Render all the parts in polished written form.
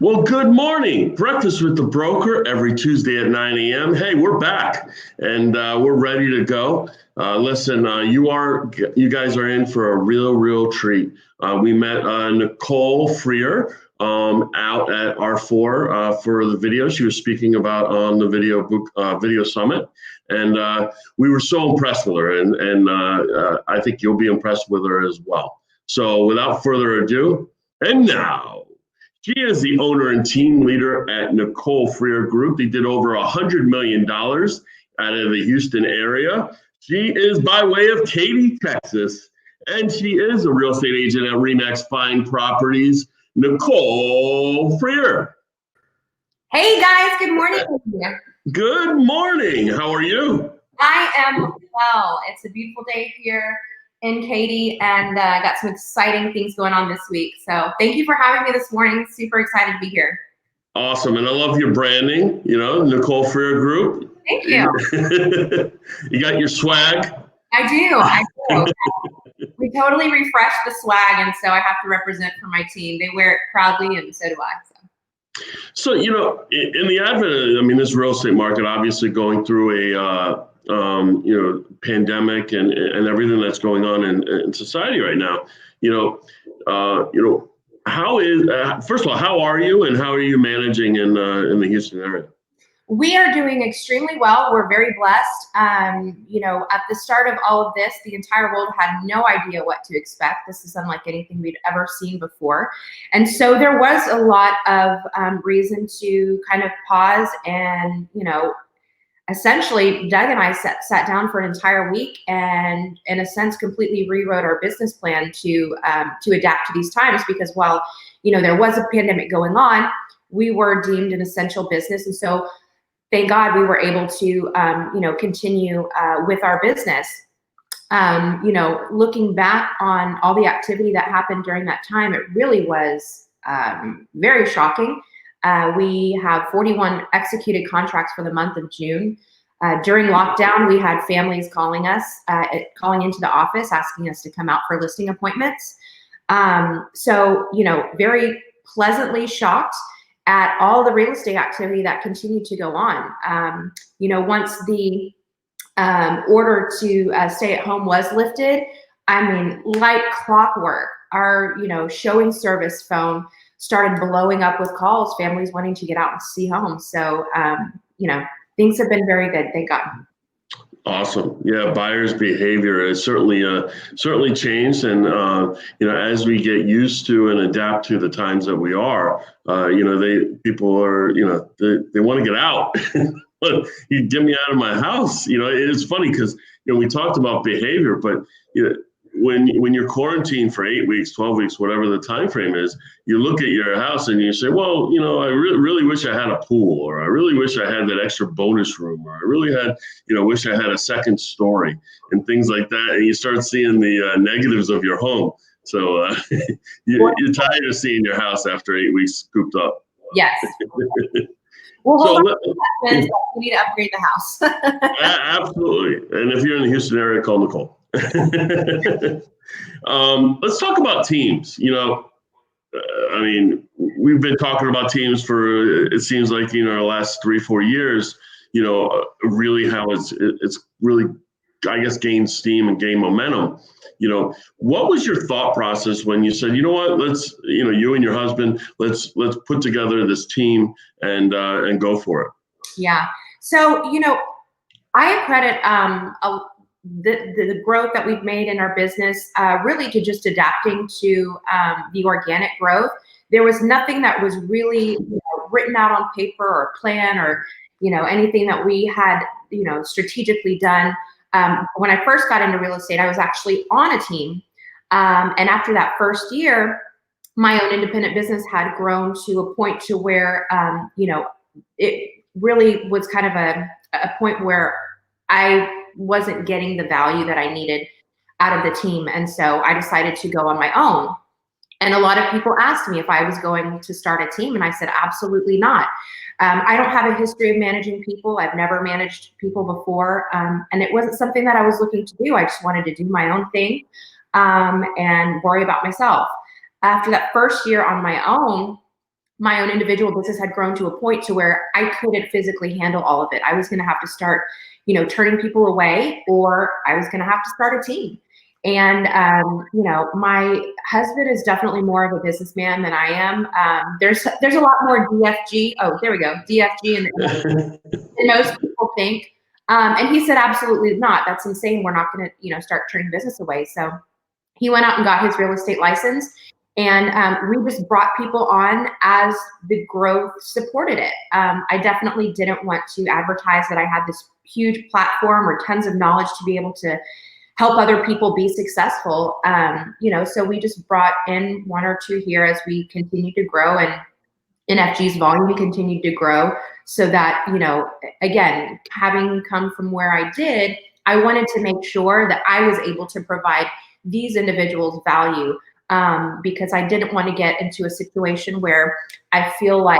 Well, good morning. Breakfast with the Broker every Tuesday at 9 a.m. Hey, we're back and we're ready to go. Listen, you guys are in for a real treat. We met Nicole Freer out at R4 for the video she was speaking about on the video summit, and we were so impressed with her, and I think you'll be impressed with her as well. So, without further ado, and now. She is the owner and team leader at Nicole Freer Group. They did over $100 million out of the Houston area. She is by way of Katy, Texas, and she is a real estate agent at RE/MAX Fine Properties. Nicole Freer. Hey guys, good morning. Good morning. How are you? I am well. It's a beautiful day here in Katy, and got some exciting things going on this week. So thank you for having me this morning. Super excited to be here. Awesome. And I love your branding, Nicole Freer Group. Thank you. You got your swag? I do. We totally refreshed the swag, and so I have to represent for my team. They wear it proudly, and so do I. So, in the advent, this real estate market obviously going through a pandemic and everything that's going on in society right now. First of all, how are you, and how are you managing in the Houston area? We are doing extremely well. We're very blessed. At the start of all of this, the entire world had no idea what to expect. This is unlike anything we'd ever seen before. And so there was a lot of reason to kind of pause and, essentially, Doug and I sat down for an entire week and, in a sense, completely rewrote our business plan to adapt to these times. Because while there was a pandemic going on, we were deemed an essential business, and so thank God we were able to continue with our business. Looking back on all the activity that happened during that time, it really was very shocking. We have 41 executed contracts for the month of June. During lockdown, we had families calling into the office, asking us to come out for listing appointments. Very pleasantly shocked at all the real estate activity that continued to go on. Once the order to stay at home was lifted, like clockwork, our showing service phone started blowing up with calls, families wanting to get out and see homes. So, things have been very good, thank God. Awesome. Yeah, buyers' behavior has certainly changed, and as we get used to and adapt to the times that we are, people are they want to get out. You get me out of my house. It's funny because we talked about behavior, but when you're quarantined for 8 weeks, 12 weeks, whatever the time frame is, you look at your house and you say, well, I really wish I had a pool, or I really wish I had that extra bonus room, or I really wish I had a second story, and things like that. And you start seeing the negatives of your home. So you're tired of seeing your house after 8 weeks cooped up. Yes. Well, we need to upgrade the house. Absolutely. And if you're in the Houston area, call Nicole. Let's talk about teams. We've been talking about teams for, it seems like, the last 3-4 years, really how it's really, I guess, gained steam and gained momentum. What was your thought process when you said, let's, you and your husband, let's put together this team and go for it? Yeah. So, I credit the growth that we've made in our business really to just adapting to the organic growth. There was nothing that was really written out on paper or plan or anything that we had strategically done. When I first got into real estate, I was actually on a team, and after that first year, my own independent business had grown to a point to where it really was kind of a point where I wasn't getting the value that I needed out of the team. And so I decided to go on my own. And a lot of people asked me if I was going to start a team. And I said, absolutely not. I don't have a history of managing people. I've never managed people before. And it wasn't something that I was looking to do. I just wanted to do my own thing and worry about myself. After that first year on my own, my own individual business had grown to a point to where I couldn't physically handle all of it. I was going to have to start, turning people away, or I was going to have to start a team. And, my husband is definitely more of a businessman than I am. There's a lot more DFG. Oh, there we go. DFG than most people think. And he said, absolutely not. That's insane. We're not going to, start turning business away. So he went out and got his real estate license. And we just brought people on as the growth supported it. I definitely didn't want to advertise that I had this huge platform or tons of knowledge to be able to help other people be successful. So we just brought in one or two here as we continued to grow, and NFG's volume continued to grow, so that, again, having come from where I did, I wanted to make sure that I was able to provide these individuals value. Because I didn't want to get into a situation where I feel like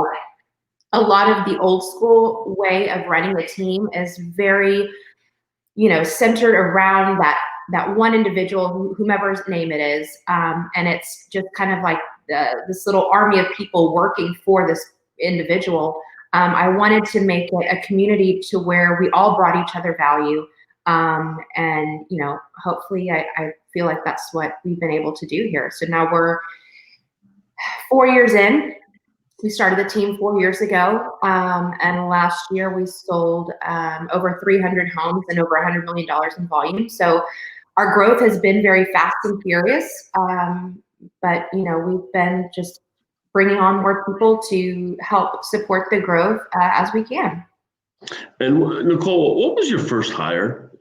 a lot of the old school way of running a team is very, centered around that one individual, whomever's name it is. And it's just kind of like this little army of people working for this individual. I wanted to make it a community to where we all brought each other value. And, hopefully I feel like that's what we've been able to do here. So now we're 4 years in. We started the team 4 years ago. And last year we sold over 300 homes and over $100 million in volume. So our growth has been very fast and furious. But, we've been just bringing on more people to help support the growth as we can. And Nicole, what was your first hire?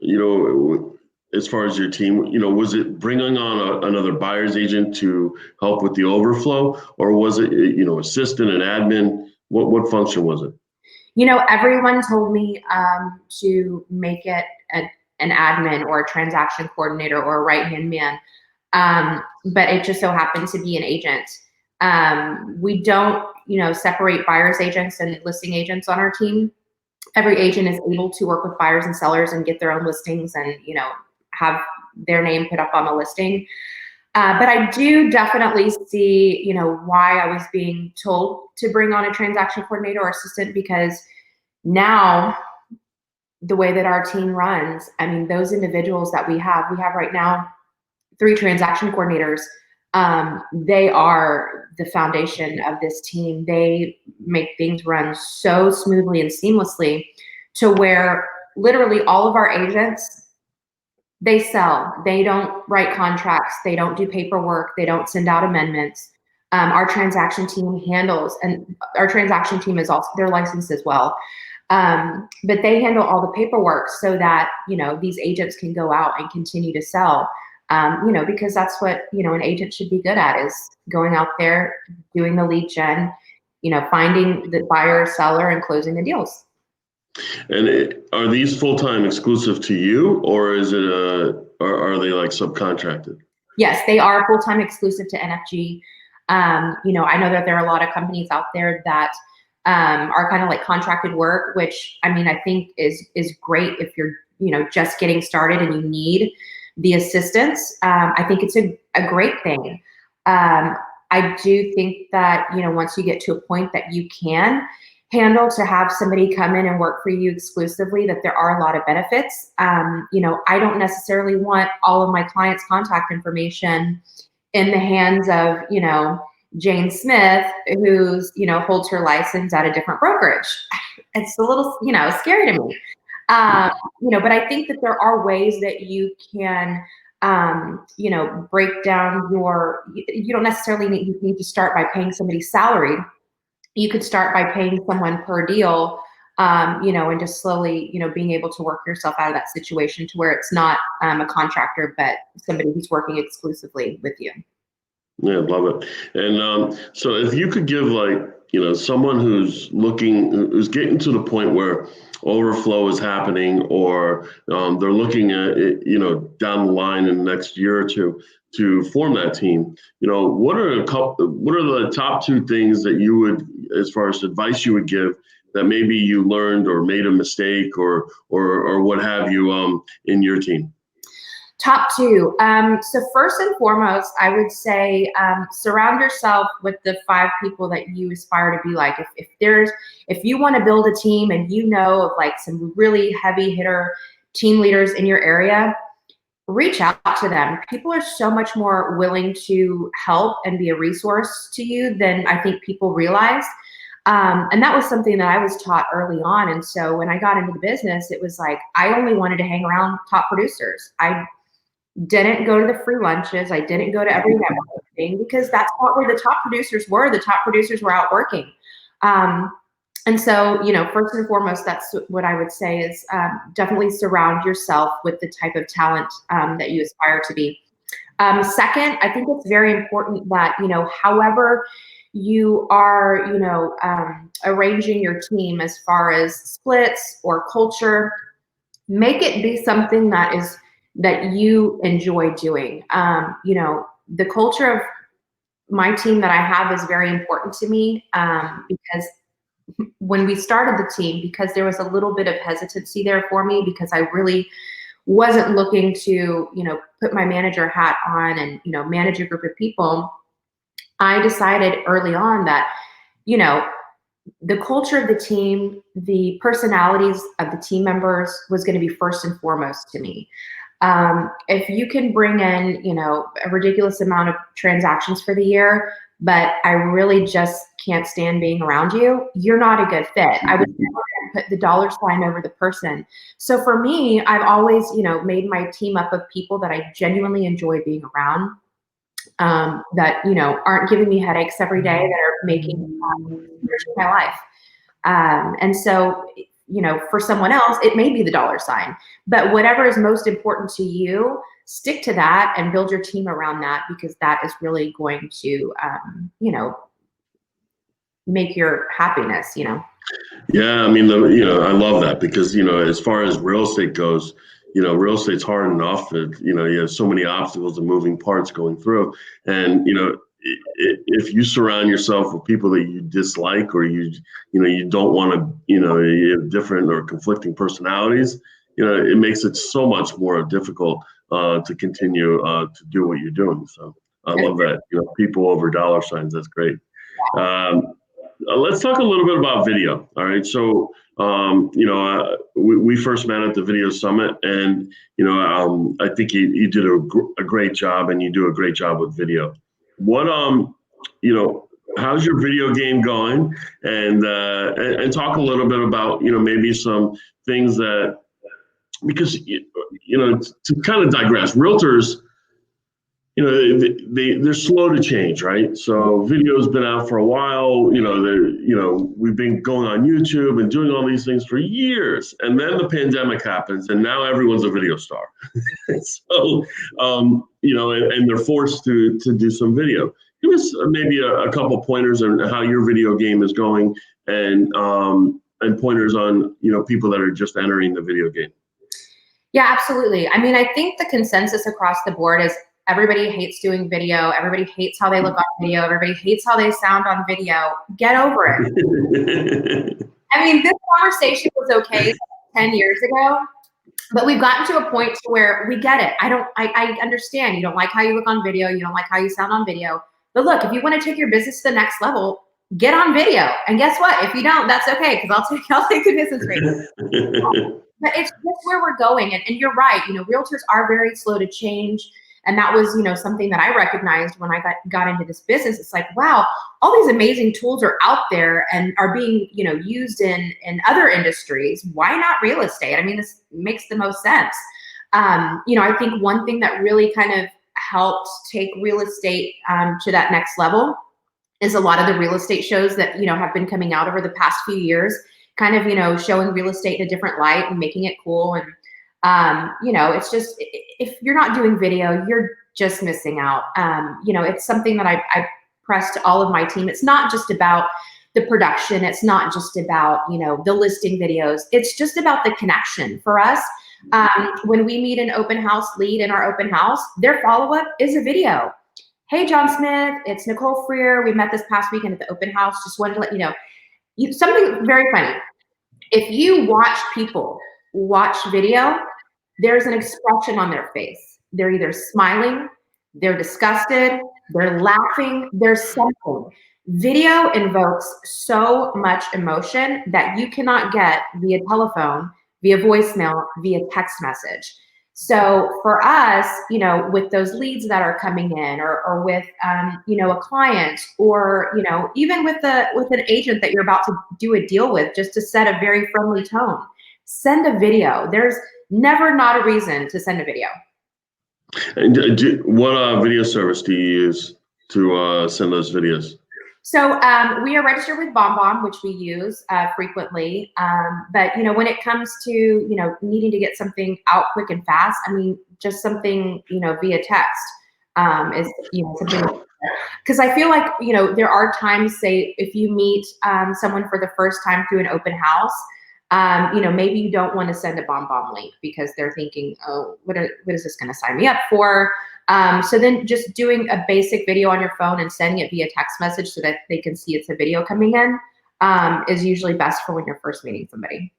As far as your team, was it bringing on another buyer's agent to help with the overflow, or was it, assistant and admin? What function was it? Everyone told me to make it an admin or a transaction coordinator or a right-hand man, but it just so happened to be an agent. We don't, separate buyer's agents and listing agents on our team. Every agent is able to work with buyers and sellers and get their own listings and, have their name put up on a listing. But I do definitely see, why I was being told to bring on a transaction coordinator or assistant, because now the way that our team runs, those individuals that we have right now 3 transaction coordinators. They are the foundation of this team. They make things run so smoothly and seamlessly to where literally all of our agents, they sell. They don't write contracts. They don't do paperwork. They don't send out amendments. Our transaction team handles, and our transaction team is also, they're licensed as well. But they handle all the paperwork so that, these agents can go out and continue to sell. Because that's what, an agent should be good at, is going out there, doing the lead gen, finding the buyer, seller, and closing the deals. And are these full-time exclusive to you, or is it are they like subcontracted? Yes, they are full-time exclusive to NFG. I know that there are a lot of companies out there that are kind of like contracted work, which I think is great if you're, just getting started and you need the assistance. I think it's a great thing. I do think that, once you get to a point that you can handle to have somebody come in and work for you exclusively, that there are a lot of benefits. I don't necessarily want all of my clients' contact information in the hands of, Jane Smith, who's, holds her license at a different brokerage. It's a little, scary to me. But I think that there are ways that you can, break down you don't necessarily need to start by paying somebody salaried. You could start by paying someone per deal, and just slowly, being able to work yourself out of that situation to where it's not a contractor, but somebody who's working exclusively with you. Yeah, love it. And so if you could give someone who's getting to the point where overflow is happening, or they're looking at it, down the line in the next year or two to form that team, what are the top 2 things that you would, as far as advice you would give, that maybe you learned or made a mistake or what have you in your team? Top two. So first and foremost, I would say surround yourself with the 5 people that you aspire to be like. If you want to build a team and you know of like some really heavy hitter team leaders in your area, reach out to them. People are so much more willing to help and be a resource to you than I think people realize. And that was something that I was taught early on. And so when I got into the business, it was like I only wanted to hang around top producers. I didn't go to the free lunches. I didn't go to every networking thing because that's not where the top producers were. The top producers were out working. And so, first and foremost, that's what I would say is definitely surround yourself with the type of talent that you aspire to be. Second, I think it's very important that, however you are, arranging your team as far as splits or culture, make it be something that you enjoy doing. The culture of my team that I have is very important to me because when we started the team, because there was a little bit of hesitancy there for me because I really wasn't looking to, put my manager hat on and, manage a group of people. I decided early on that, the culture of the team, the personalities of the team members was going to be first and foremost to me. If you can bring in, a ridiculous amount of transactions for the year, but I really just can't stand being around you, you're not a good fit. I would never put the dollar sign over the person. So for me, I've always, made my team up of people that I genuinely enjoy being around, that, aren't giving me headaches every day, that are making my life. And so, for someone else, it may be the dollar sign, but whatever is most important to you, stick to that and build your team around that, because that is really going to, make your happiness, Yeah, I mean, I love that because, as far as real estate goes, real estate's hard enough that, you have so many obstacles and moving parts going through. And, if you surround yourself with people that you dislike or you don't want to, you have different or conflicting personalities, it makes it so much more difficult to continue to do what you're doing. So I love that, people over dollar signs. That's great. Let's talk a little bit about video. All right. So, we first met at the Video Summit, and, I think you did a great job, and you do a great job with video. What, how's your video game going? And talk a little bit about, maybe some things that, because, to kind of digress, realtors, they're slow to change, right? So video's been out for a while. We've been going on YouTube and doing all these things for years, and then the pandemic happens, and now everyone's a video star. So, and they're forced to do some video. Give us maybe a couple pointers on how your video game is going, and pointers on people that are just entering the video game. Yeah, absolutely. I mean, I think the consensus across the board is everybody hates doing video. Everybody hates how they look on video. Everybody hates how they sound on video. Get over it. I mean, this conversation was okay 10 years ago, but we've gotten to a point to where we get it. I understand you don't like how you look on video. You don't like how you sound on video. But look, if you want to take your business to the next level, get on video. And guess what? If you don't, that's okay, because I'll take the business rate. But it's just where we're going. And you're right. Realtors are very slow to change. And that was, something that I recognized when I got into this business. It's like, wow, all these amazing tools are out there and are being, used in other industries. Why not real estate? I mean, this makes the most sense. I think one thing that really kind of helped take real estate to that next level is a lot of the real estate shows that, have been coming out over the past few years, kind of, showing real estate in a different light and making it cool. And it's just, if you're not doing video, you're just missing out. It's something that I press to all of my team. It's not just about the production. It's not just about, the listing videos. It's just about the connection for us. When we meet an open house lead in our open house, their follow-up is a video. Hey, John Smith, it's Nicole Freer. We met this past weekend at the open house. Just wanted to let you know something very funny. If you watch people watch video, there's an expression on their face. they're either smiling, they're disgusted, they're laughing, there's something. Video invokes so much emotion that you cannot get via telephone, via voicemail, via text message. So for us, with those leads that are coming in, or with, a client, or, even with an agent that you're about to do a deal with, just to set a very friendly tone, send a video. There's never not a reason to send a video. And what video service do you use to send those videos? So we are registered with BombBomb, which we use frequently. But when it comes to needing to get something out quick and fast, I mean, just something via text is something. Because I feel like there are times, say, if you meet someone for the first time through an open house, maybe you don't want to send a BombBomb link because they're thinking, oh, what is this going to sign me up for? So then just doing a basic video on your phone and sending it via text message so that they can see it's a video coming in is usually best for when you're first meeting somebody.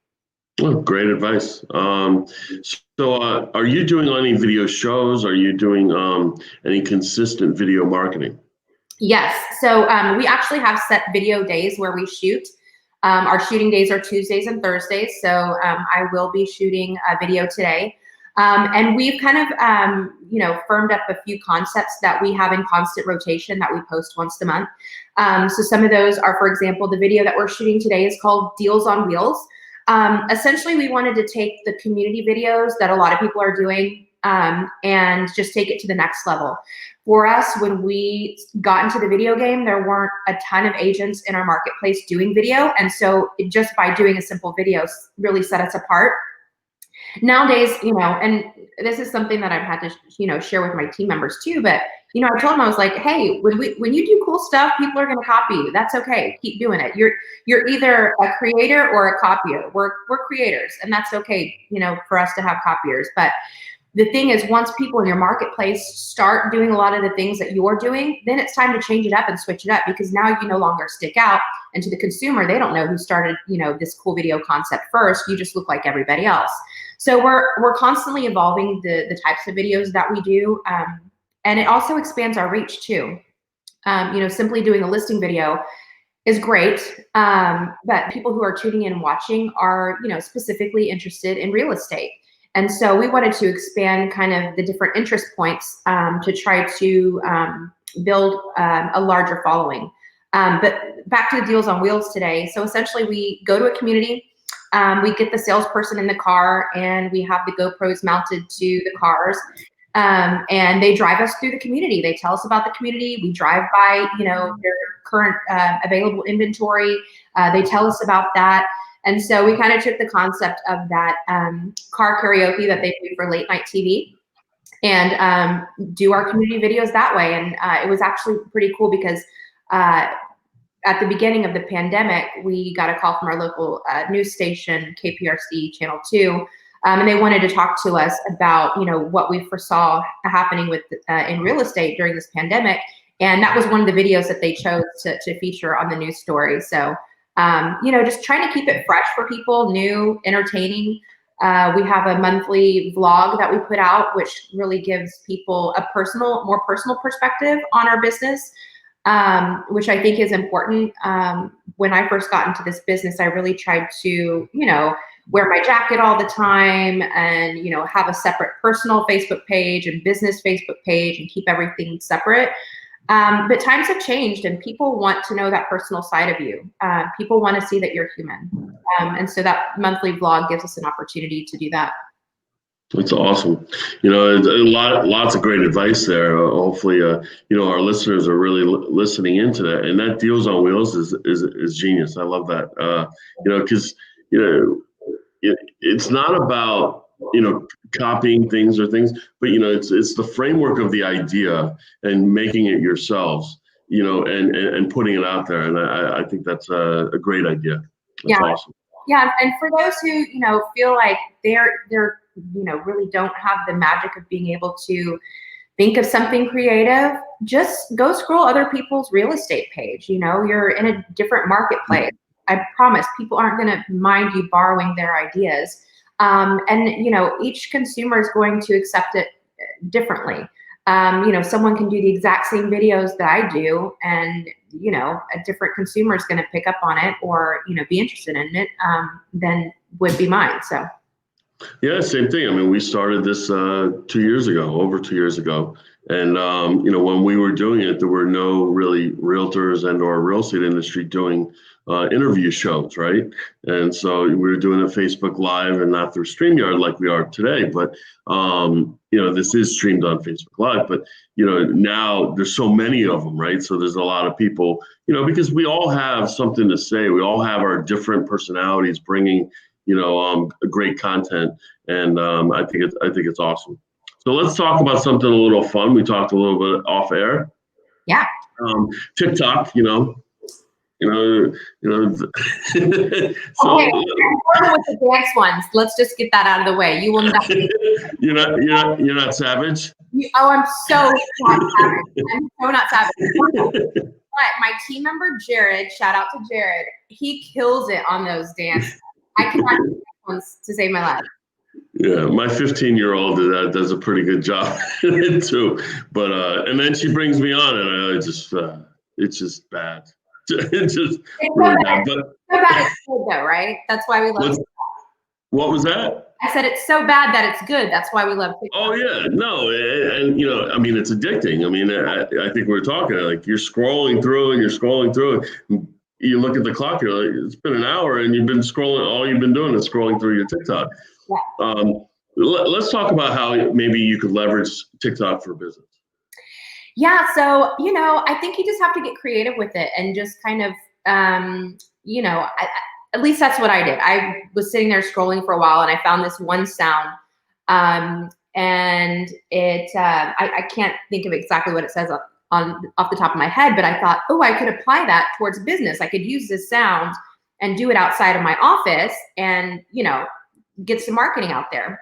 Oh, great advice. So are you doing any video shows? Are you doing any consistent video marketing? Yes. So we actually have set video days where we shoot. Our shooting days are Tuesdays and Thursdays. So I will be shooting a video today. And we've kind of, firmed up a few concepts that we have in constant rotation that we post once a month. So some of those are, for example, the video that we're shooting today is called Deals on Wheels. Essentially, we wanted to take the community videos that a lot of people are doing and just take it to the next level. For us, when we got into the video game, there weren't a ton of agents in our marketplace doing video. And so just by doing a simple video really set us apart. Nowadays, and this is something that I've had to, share with my team members too, but, I told them, I was like, hey, when you do cool stuff, people are going to copy you. That's okay. Keep doing it. You're either a creator or a copier. We're creators, and that's okay, for us to have copiers. But the thing is, once people in your marketplace start doing a lot of the things that you're doing, then it's time to change it up and switch it up, because now you no longer stick out. And to the consumer, they don't know who started, this cool video concept first. You just look like everybody else. So we're constantly evolving the types of videos that we do. And it also expands our reach too. Simply doing a listing video is great. But people who are tuning in and watching are, specifically interested in real estate. And so we wanted to expand kind of the different interest points to try to build a larger following. But back to the Deals on Wheels today. So essentially we go to a community, we get the salesperson in the car, and we have the GoPros mounted to the cars, and they drive us through the community. They tell us about the community. We drive by, their current available inventory. They tell us about that. And so we kind of took the concept of that car karaoke that they do for late night TV and do our community videos that way. And it was actually pretty cool because at the beginning of the pandemic, we got a call from our local news station, KPRC Channel 2, and they wanted to talk to us about, what we foresaw happening with in real estate during this pandemic. And that was one of the videos that they chose to feature on the news story. So, just trying to keep it fresh for people, new, entertaining. We have a monthly vlog that we put out, which really gives people a more personal perspective on our business. Which I think is important. When I first got into this business, I really tried to, wear my jacket all the time and, have a separate personal Facebook page and business Facebook page and keep everything separate. But times have changed and people want to know that personal side of you. People want to see that you're human. And so that monthly vlog gives us an opportunity to do that. That's awesome. Lots of great advice there. Hopefully, our listeners are really listening into that. And that Deals on Wheels is genius. I love that. Because it's not about copying things, but it's the framework of the idea and making it yourselves. And putting it out there. And I think that's a great idea. That's awesome. Yeah, and for those who feel like they're really don't have the magic of being able to think of something creative, just go scroll other people's real estate page. You're in a different marketplace. I promise people aren't going to mind you borrowing their ideas. And each consumer is going to accept it differently. Someone can do the exact same videos that I do, and a different consumer is going to pick up on it or be interested in it than would be mine. So Yeah, same thing. I mean, we started this 2 years ago, over 2 years ago. And, when we were doing it, there were no really realtors and or real estate industry doing interview shows, right? And so we were doing it Facebook Live and not through StreamYard like we are today. But, this is streamed on Facebook Live. But, now there's so many of them, right? So there's a lot of people, because we all have something to say. We all have our different personalities bringing great content, and I think it's awesome. So let's talk about something a little fun. We talked a little bit off air. Yeah. TikTok, so Okay, with the dance ones, let's just get that out of the way. You will not. you're not savage. I'm so not savage. I'm so not savage. But my team member Jared, shout out to Jared, he kills it on those dances. I cannot do those ones to save my life. Yeah, my 15-year-old does a pretty good job too. But and then she brings me on, and it's just bad. It's just really bad. But so bad it's good though, right? That's why we love TikTok. What was that? I said it's so bad that it's good. That's why we love TikTok. Oh yeah, no, and I mean it's addicting. I mean, I think we're talking like you're scrolling through and you're scrolling through. And you look at the clock, you're like, it's been an hour, and you've been scrolling. All you've been doing is scrolling through your TikTok. Yeah. Let's talk about how maybe you could leverage TikTok for business. Yeah, so I think you just have to get creative with it and just kind of, at least that's what I did. I was sitting there scrolling for a while, and I found this one sound, and it I can't think of exactly what it says off the top of my head, but I thought, oh, I could apply that towards business. I could use this sound and do it outside of my office, and get some marketing out there.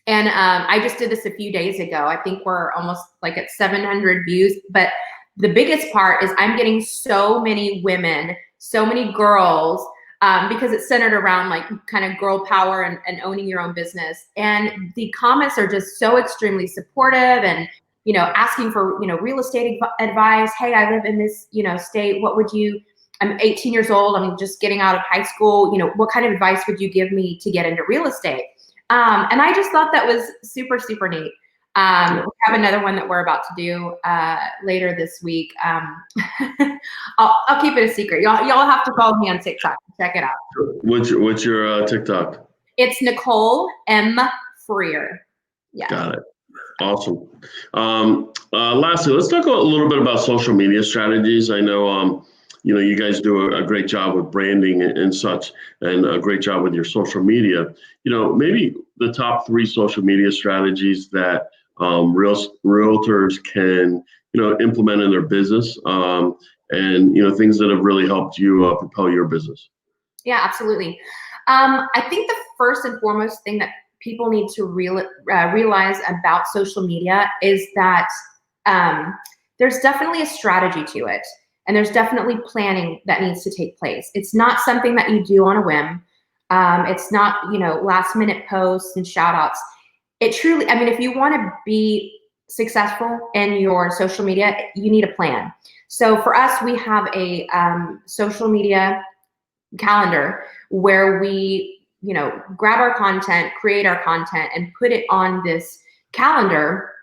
And I just did this a few days ago. I think we're almost like at 700 views. But the biggest part is I'm getting so many women, so many girls, because it's centered around like kind of girl power and owning your own business. And the comments are just so extremely supportive and, asking for, real estate advice. Hey, I live in this, state. I'm 18 years old. I'm just getting out of high school. What kind of advice would you give me to get into real estate? And I just thought that was super, super neat. We have another one that we're about to do later this week. I'll keep it a secret. Y'all have to follow me on TikTok. Check it out. What's your TikTok? It's Nicole M. Freer. Yeah. Got it. Awesome. Lastly, let's talk a little bit about social media strategies. I know, you guys do a great job with branding and such, and a great job with your social media. Maybe the top 3 social media strategies that realtors can, implement in their business, and things that have really helped you propel your business. Yeah, absolutely. I think the first and foremost thing that people need to realize about social media is that there's definitely a strategy to it. And there's definitely planning that needs to take place. It's not something that you do on a whim. It's not, last minute posts and shout outs. It truly, if you want to be successful in your social media, you need a plan. So for us, we have a social media calendar where we, grab our content, create our content, and put it on this calendar.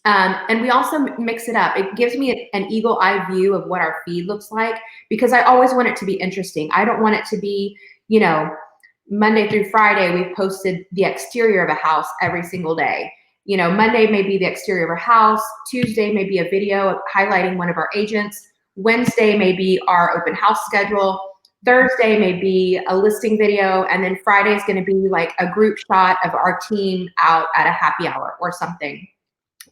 And we also mix it up. It gives me an eagle eye view of what our feed looks like, because I always want it to be interesting. I don't want it to be, Monday through Friday, we've posted the exterior of a house every single day. Monday may be the exterior of a house. Tuesday may be a video highlighting one of our agents. Wednesday may be our open house schedule. Thursday may be a listing video. And then Friday is going to be like a group shot of our team out at a happy hour or something.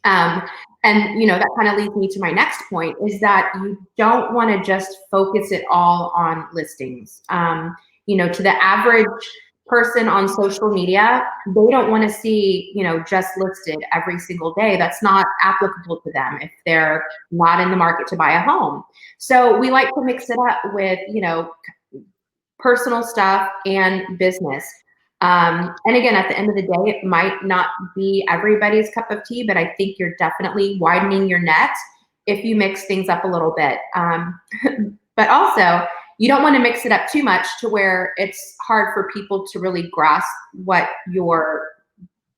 And that kind of leads me to my next point, is that you don't want to just focus it all on listings. To the average person on social media, they don't want to see, just listed every single day. That's not applicable to them if they're not in the market to buy a home. So we like to mix it up with, personal stuff and business. And again, at the end of the day, it might not be everybody's cup of tea, but I think you're definitely widening your net if you mix things up a little bit. But also, you don't want to mix it up too much to where it's hard for people to really grasp what your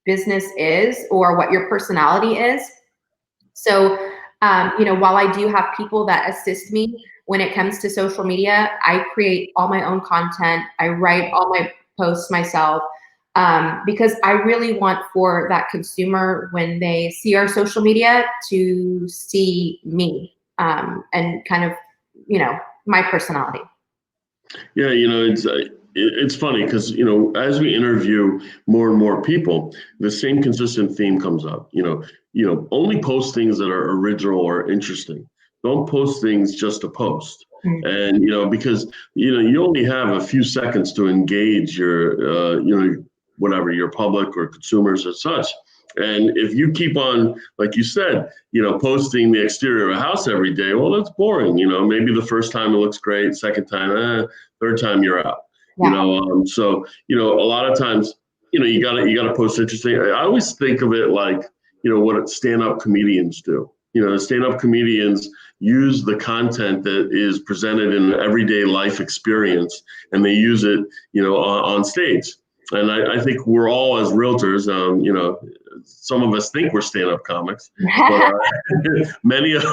business is or what your personality is. So, while I do have people that assist me when it comes to social media, I create all my own content. I write all my posts myself, because I really want for that consumer, when they see our social media, to see me, and kind of, my personality. Yeah, it's funny because as we interview more and more people, the same consistent theme comes up. Only post things that are original or interesting. Don't post things just to post. Mm. And because you only have a few seconds to engage your whatever your public or consumers as such. And if you keep on, like you said, posting the exterior of a house every day, well, that's boring. Maybe the first time it looks great, second time, third time you're out. Yeah. So a lot of times, you gotta post interesting. I always think of it like, what stand-up comedians do. Stand-up comedians use the content that is presented in an everyday life experience, and they use it, on stage. And I think we're all, as realtors, some of us think we're stand-up comics, but many of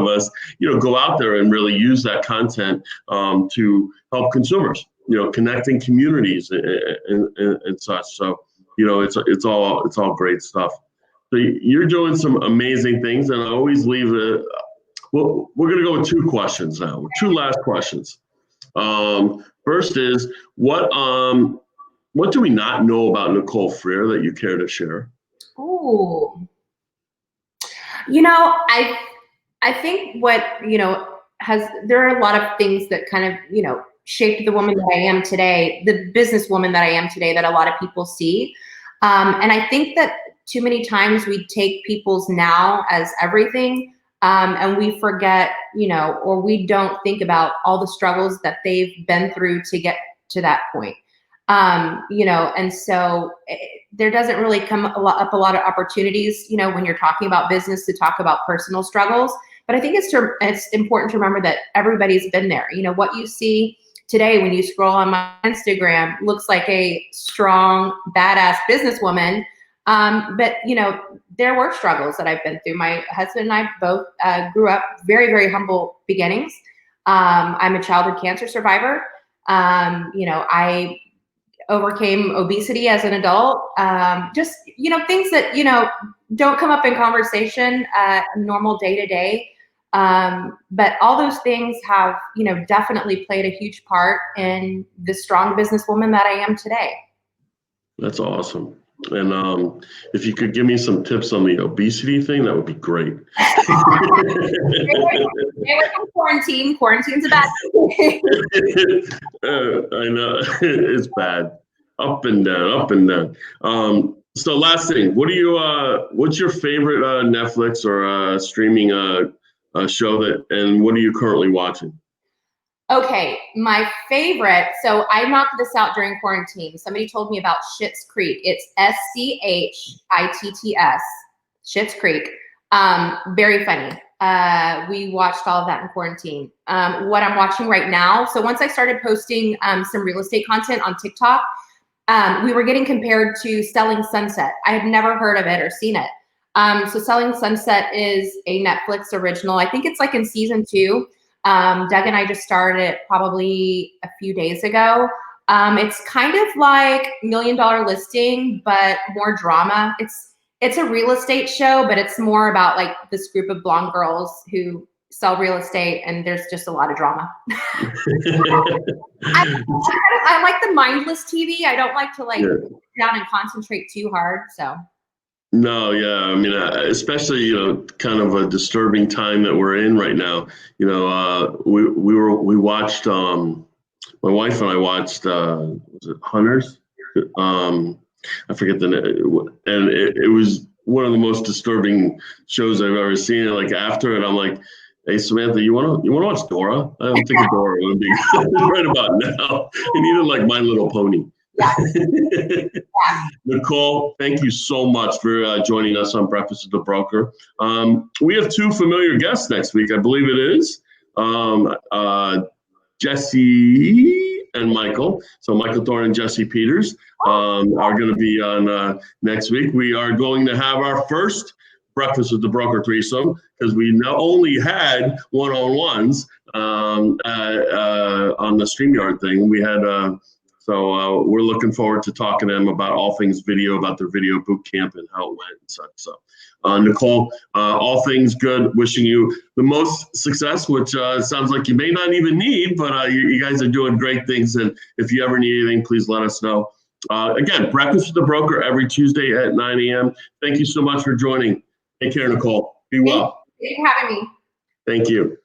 us, go out there and really use that content to help consumers, connecting communities and such. So, it's all great stuff. So you're doing some amazing things, and I always leave it. Well, we're going to go with two questions now. Two last questions. First is what do we not know about Nicole Freer that you care to share? Ooh. I think what, there are a lot of things that kind of, shaped the woman that I am today, the businesswoman that I am today, that a lot of people see. And I think that too many times we take people's now as everything, and we forget, or we don't think about all the struggles that they've been through to get to that point. And so there doesn't really come up a lot of opportunities, when you're talking about business, to talk about personal struggles. But I think it's important to remember that everybody's been there. What you see today when you scroll on my Instagram looks like a strong, badass businesswoman. But there were struggles that I've been through. My husband and I both grew up very, very humble beginnings. I'm a childhood cancer survivor. I overcame obesity as an adult. Just, things that, don't come up in conversation, normal day to day. But all those things have, definitely played a huge part in the strong businesswoman that I am today. That's awesome. And if you could give me some tips on the obesity thing, that would be great. Stay away from quarantine. Quarantine's a bad thing. I know it's bad. Up and down, up and down. So last thing, what's your favorite Netflix or streaming show and what are you currently watching? Okay, my favorite. So I knocked this out during quarantine. Somebody told me about Schitt's Creek. It's SCHITTS, Schitt's Creek. Very funny. We watched all of that in quarantine. What I'm watching right now. So once I started posting some real estate content on TikTok, we were getting compared to Selling Sunset. I had never heard of it or seen it. So Selling Sunset is a Netflix original. I think it's like in season 2. Doug and I just started it probably a few days ago. It's kind of like $1 Million Listing, but more drama. It's a real estate show, but it's more about like this group of blonde girls who sell real estate, and there's just a lot of drama. I like the mindless TV. I don't like to sit down and concentrate too hard. So. No, yeah, I mean, especially kind of a disturbing time that we're in right now. We watched. My wife and I watched. Was it Hunters? I forget the name, and it was one of the most disturbing shows I've ever seen. And like after it, I'm like, "Hey Samantha, you want to watch Dora? I don't think Dora would be right about now." And even like My Little Pony. Yeah. Nicole, thank you so much for joining us on Breakfast with the Broker. We have two familiar guests next week, I believe it is. Jesse and Michael. So Michael Thorne and Jesse Peters are going to be on next week. We are going to have our first Breakfast with the Broker threesome because we not only had one-on-ones on the StreamYard thing. We had so we're looking forward to talking to them about all things video, about their video boot camp and how it went and such. So Nicole, all things good. Wishing you the most success, which sounds like you may not even need, but you guys are doing great things. And if you ever need anything, please let us know. Again, Breakfast with the Broker every Tuesday at 9 a.m. Thank you so much for joining. Take care, Nicole. Be well. Thank you for having me. Thank you.